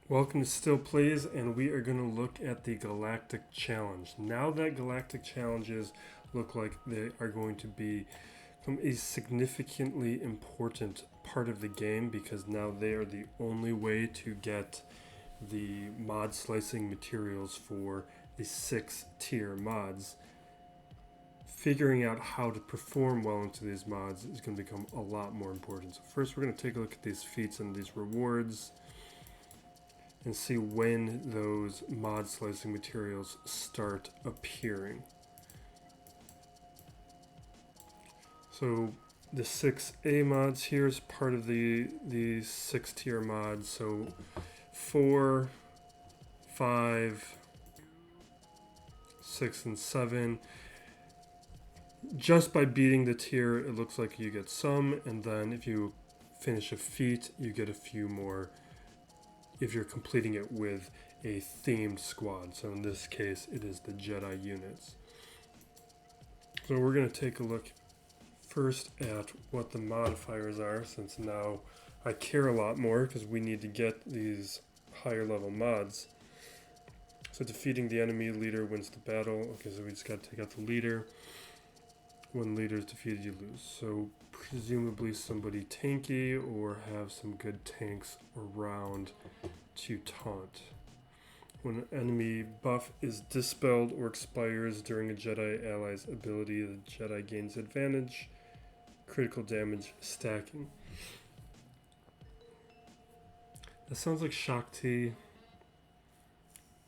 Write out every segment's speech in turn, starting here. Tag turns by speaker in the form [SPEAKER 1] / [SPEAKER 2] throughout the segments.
[SPEAKER 1] Welcome to Still Plays, and we are going to look at the Galactic Challenge. Now that Galactic Challenges look like they are going to be a significantly important part of the game, because now they are the only way to get the mod slicing materials for the 6-tier mods. Figuring out how to perform well into these mods is going to become a lot more important. So first we're going to take a look at these feats and these rewards and see when those mod slicing materials start appearing. So the 6A mods here is part of the 6-tier mods. So 4, 5, 6, and 7. Just by beating the tier, it looks like you get some, and then if you finish a feat, you get a few more if you're completing it with a themed squad. So in this case, it is the Jedi units. So we're going to take a look first at what the modifiers are, since now I care a lot more because we need to get these higher level mods. So defeating the enemy leader wins the battle. Okay, so we just got to take out the leader. When leader is defeated, you lose. So presumably somebody tanky or have some good tanks around to taunt. When an enemy buff is dispelled or expires during a Jedi ally's ability, the Jedi gains advantage, critical damage stacking. That sounds like Shaak Ti,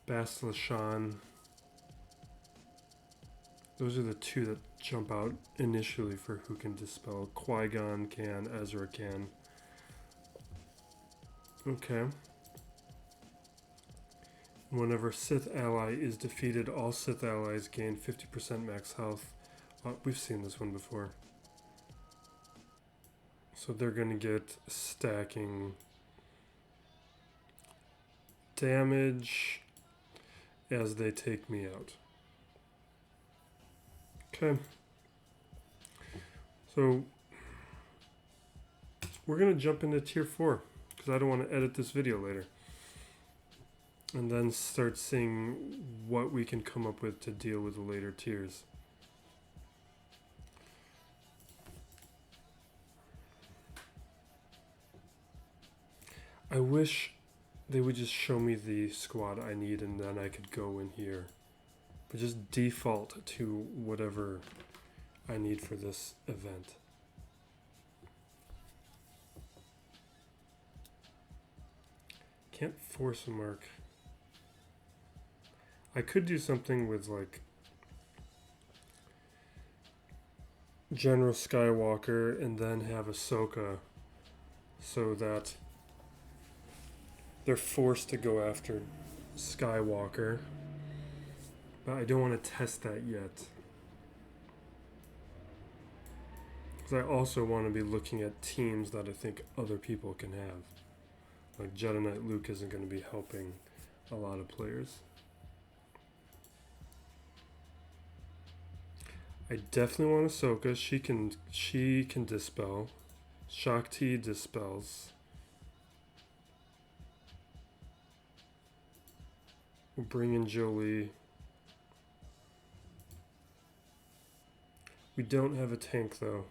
[SPEAKER 1] Bastila. Those are the two that jump out initially for who can dispel. Qui-Gon can, Ezra can. Okay. Whenever Sith ally is defeated, all Sith allies gain 50% max health. We've seen this one before. So they're going to get stacking damage as they take me out. Okay. So we're going to jump into tier 4 because I don't want to edit this video later. And then start seeing what we can come up with to deal with the later tiers. I wish they would just show me the squad I need and then I could go in here. But just default to whatever I need for this event. Can't force a mark. I could do something with like General Skywalker and then have Ahsoka so that they're forced to go after Skywalker. But I don't want to test that yet. Because I also want to be looking at teams that I think other people can have. Like Jedi Knight Luke isn't going to be helping a lot of players. I definitely want Ahsoka. She can dispel. Shaak Ti dispels. We'll bring in Jolie. We don't have a tank though.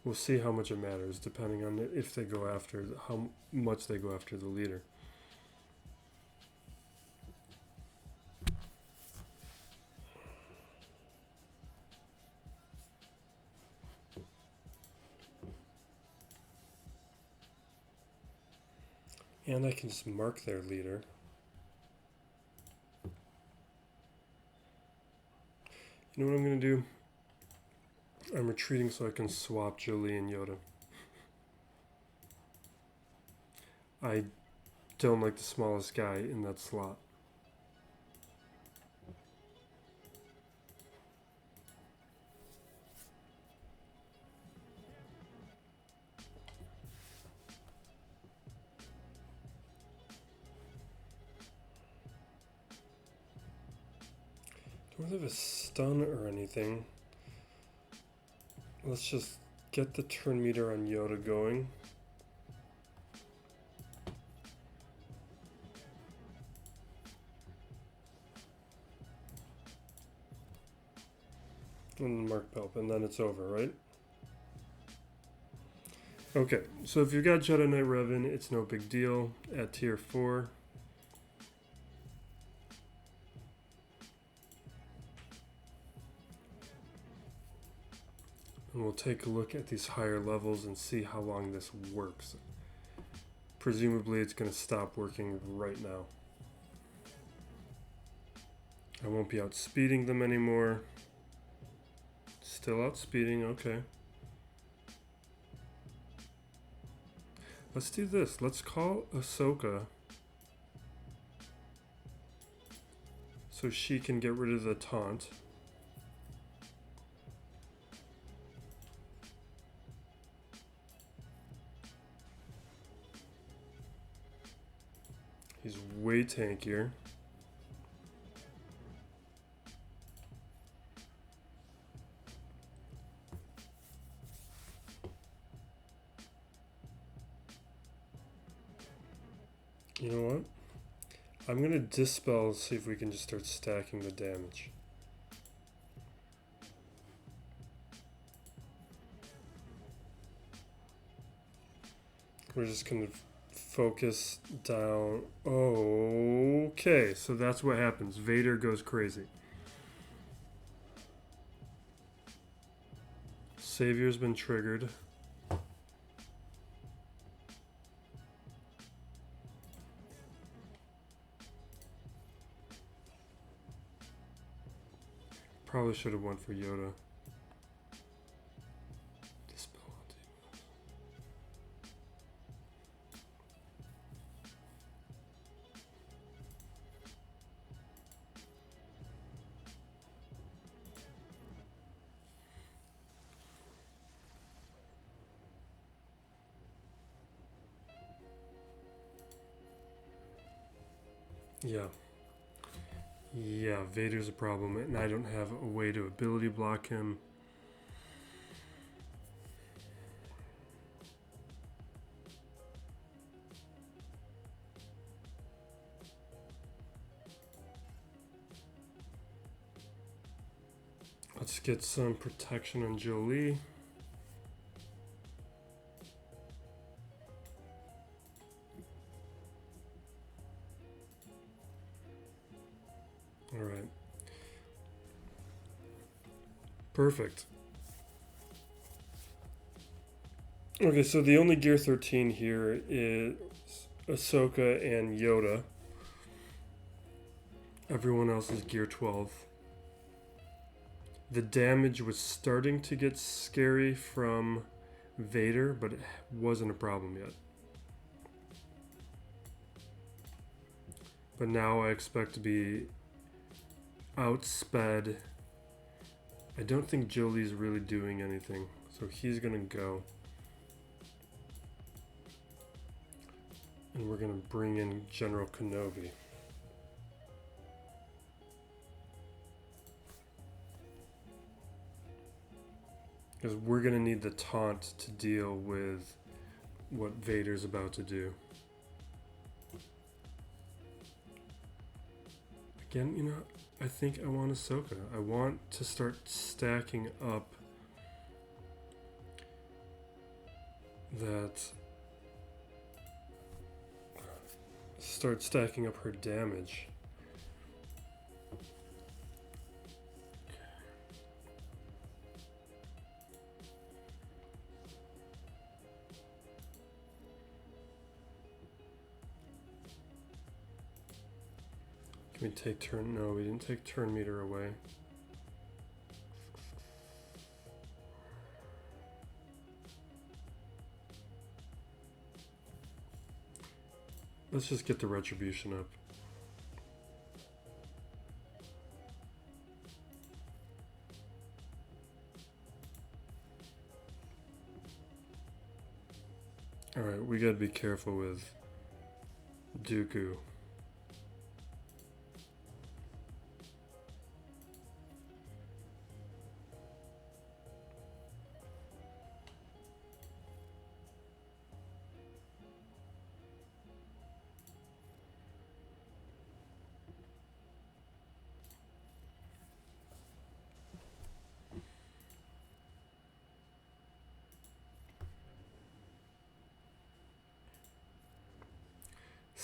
[SPEAKER 1] We'll see how much it matters depending on if they go after, how much they go after the leader. And I can just mark their leader. You know what I'm going to do? I'm retreating so I can swap Jolie and Yoda. I don't like the smallest guy in that slot. Don't have a stun or anything. Let's just get the turn meter on Yoda going. And Mark Pelp, and then it's over, right? Okay, so if you've got Jedi Knight Revan, it's no big deal at tier 4. And we'll take a look at these higher levels and see how long this works. Presumably it's going to stop working right now. I won't be outspeeding them anymore. Still outspeeding, okay. Let's do this. Let's call Ahsoka so she can get rid of the taunt. He's way tankier. You know what? I'm going to dispel, see if we can just start stacking the damage. We're just going to focus down. Okay, so that's what happens. Vader goes crazy. Savior's been triggered. Probably should have went for Yoda. Dispel. Yeah. Yeah, Vader's a problem, and I don't have a way to ability block him. Let's get some protection on Jolie. All right. Perfect. Okay, so the only Gear 13 here is Ahsoka and Yoda. Everyone else is Gear 12. The damage was starting to get scary from Vader, but it wasn't a problem yet. But now I expect to be outsped. I don't think Jolie's really doing anything, so he's gonna go. And we're gonna bring in General Kenobi. Because we're gonna need the taunt to deal with what Vader's about to do. Again, you know, I think I want Ahsoka. I want to start stacking up that. Start stacking up her damage. Can we take turn? No, we didn't take turn meter away. Let's just get the retribution up. Alright, we gotta be careful with Dooku.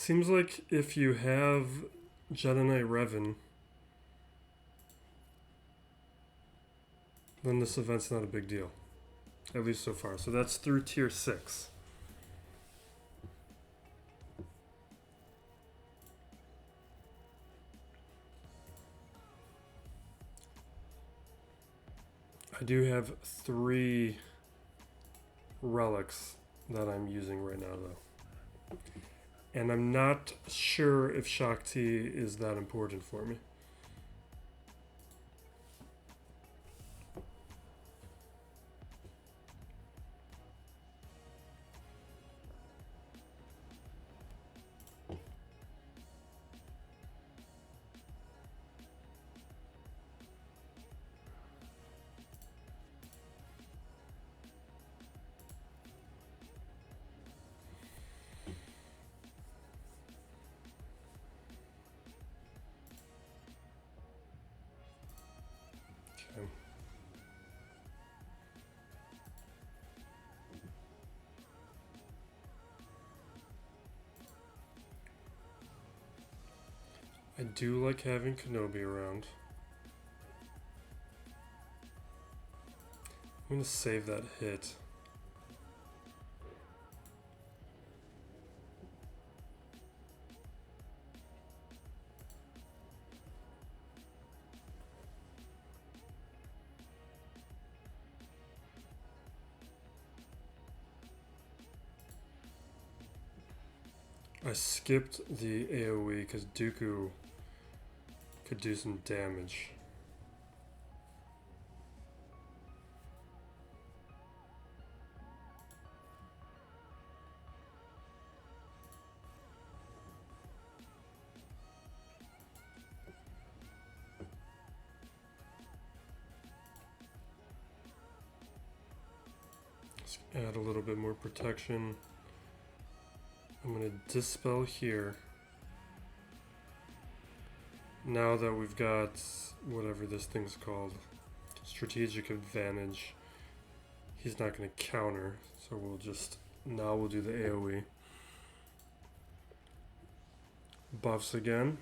[SPEAKER 1] Seems like if you have Jedi Knight Revan, then this event's not a big deal. At least so far. So that's through tier 6. I do have 3 relics that I'm using right now, though. And I'm not sure if Shaak Ti is that important for me. I do like having Kenobi around. I'm going to save that hit. I skipped the AoE because Dooku could do some damage. Let's add a little bit more protection. I'm going to dispel here. Now that we've got whatever this thing's called, strategic advantage, he's not going to counter, so we'll do the AoE. Buffs again.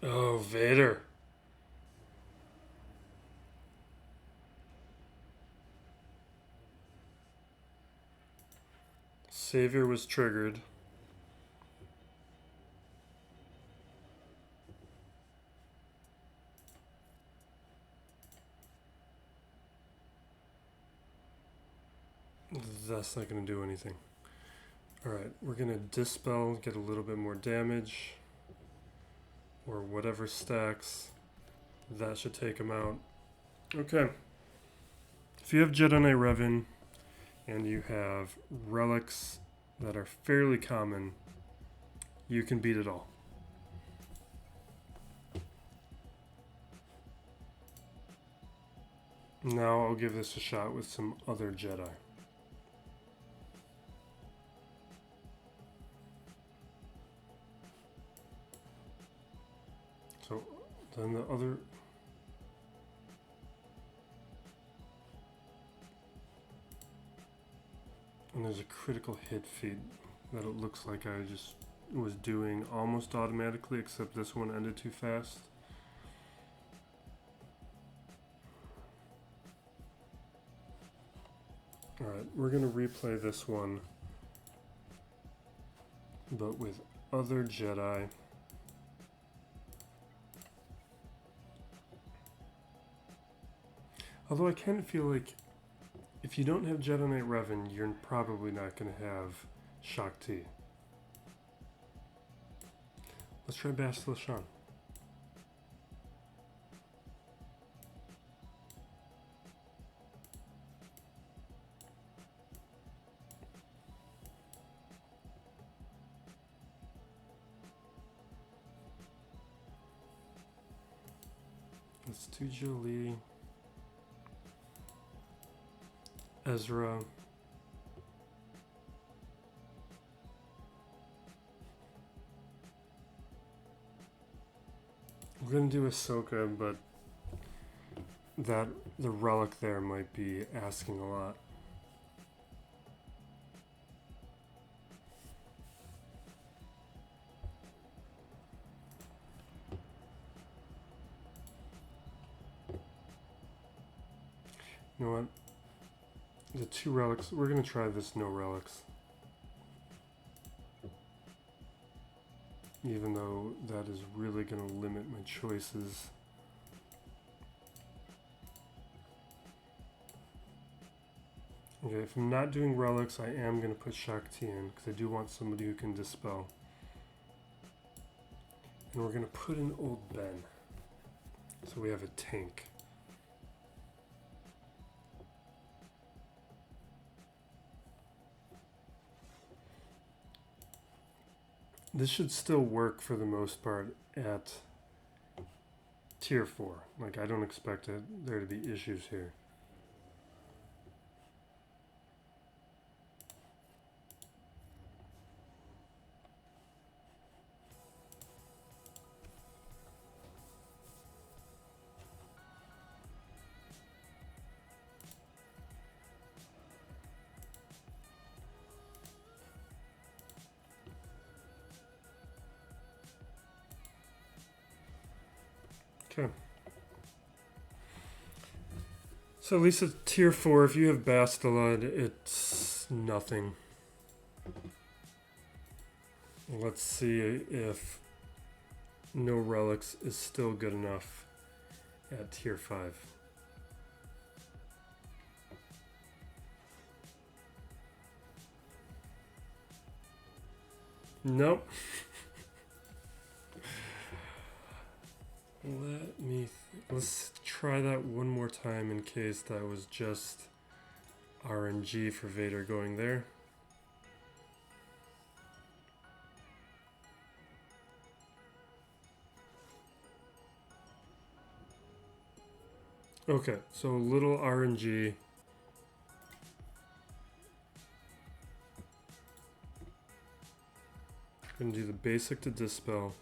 [SPEAKER 1] Oh, Vader. Savior was triggered. That's not going to do anything. Alright, we're going to dispel, get a little bit more damage. Or whatever stacks. That should take him out. Okay. If you have Jedi Knight Revan and you have relics that are fairly common, you can beat it all. Now I'll give this a shot with some other Jedi. So then the other... And there's a critical hit feed that it looks like I just was doing almost automatically, except this one ended too fast. Alright, we're going to replay this one, but with other Jedi. Although I kind of feel like if you don't have Jedi Knight Revan, you're probably not going to have Shaak Ti. Let's try Bastila Shan. Let's do Jolie. Ezra. We're gonna do Ahsoka, but that the relic there might be asking a lot. You know what? The 2 relics, we're gonna try this no relics. Even though that is really gonna limit my choices. Okay, if I'm not doing relics, I am gonna put Shaak Ti in, because I do want somebody who can dispel. And we're gonna put in Old Ben. So we have a tank. This should still work for the most part at tier 4. Like, I don't expect there to be issues here. Okay. So at least at tier 4, if you have Bastila, it's nothing. Let's see if no relics is still good enough at tier 5. Nope. Let's try that one more time in case that was just RNG for Vader going there. Okay, so a little RNG. Gonna do the basic to dispel.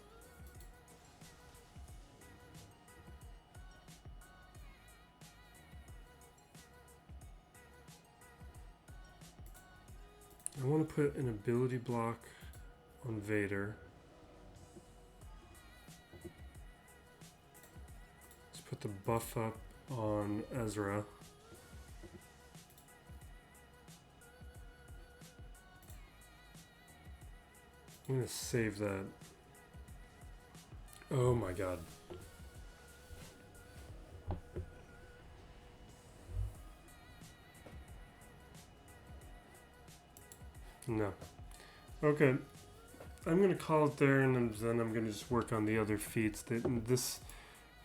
[SPEAKER 1] I want to put an ability block on Vader. Let's put the buff up on Ezra. I'm going to save that. Oh my god. No. Okay. I'm going to call it there, and then I'm going to just work on the other feats. This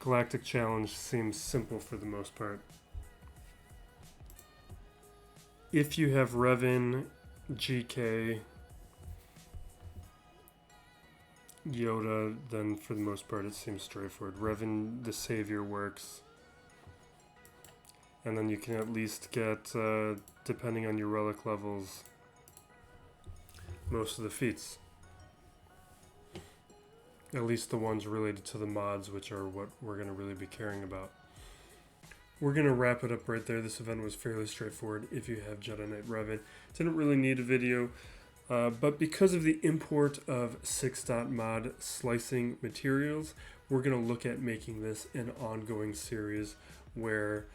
[SPEAKER 1] Galactic Challenge seems simple for the most part. If you have Revan, GK, Yoda, then for the most part it seems straightforward. Revan, the Savior, works. And then you can at least get, depending on your relic levels, most of the feats. At least the ones related to the mods, which are what we're going to really be caring about. We're going to wrap it up right there. This event was fairly straightforward if you have Jedi Knight Revan. Didn't really need a video, but because of the import of 6.mod slicing materials, we're going to look at making this an ongoing series where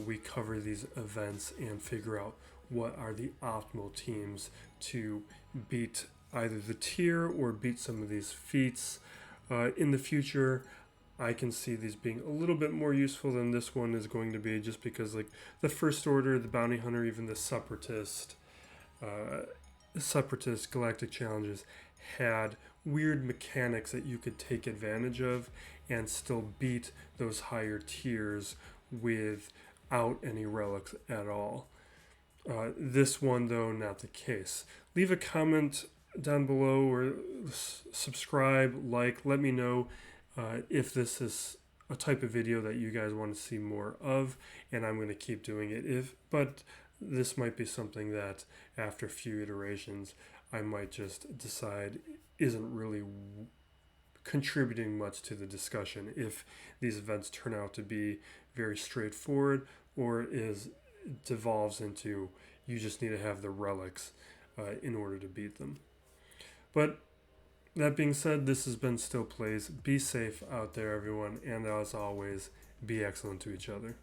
[SPEAKER 1] we cover these events and figure out what are the optimal teams to beat either the tier or beat some of these feats. In the future, I can see these being a little bit more useful than this one is going to be, just because like the First Order, the Bounty Hunter, even the Separatist Galactic Challenges had weird mechanics that you could take advantage of and still beat those higher tiers without any relics at all. This one, though, not the case. Leave a comment down below or subscribe, let me know if this is a type of video that you guys want to see more of, and I'm going to keep doing it. But this might be something that after a few iterations I might just decide isn't really contributing much to the discussion if these events turn out to be very straightforward or devolves into you just need to have the relics in order to beat them. But that being said, this has been Still Plays. Be safe out there, everyone, and as always, be excellent to each other.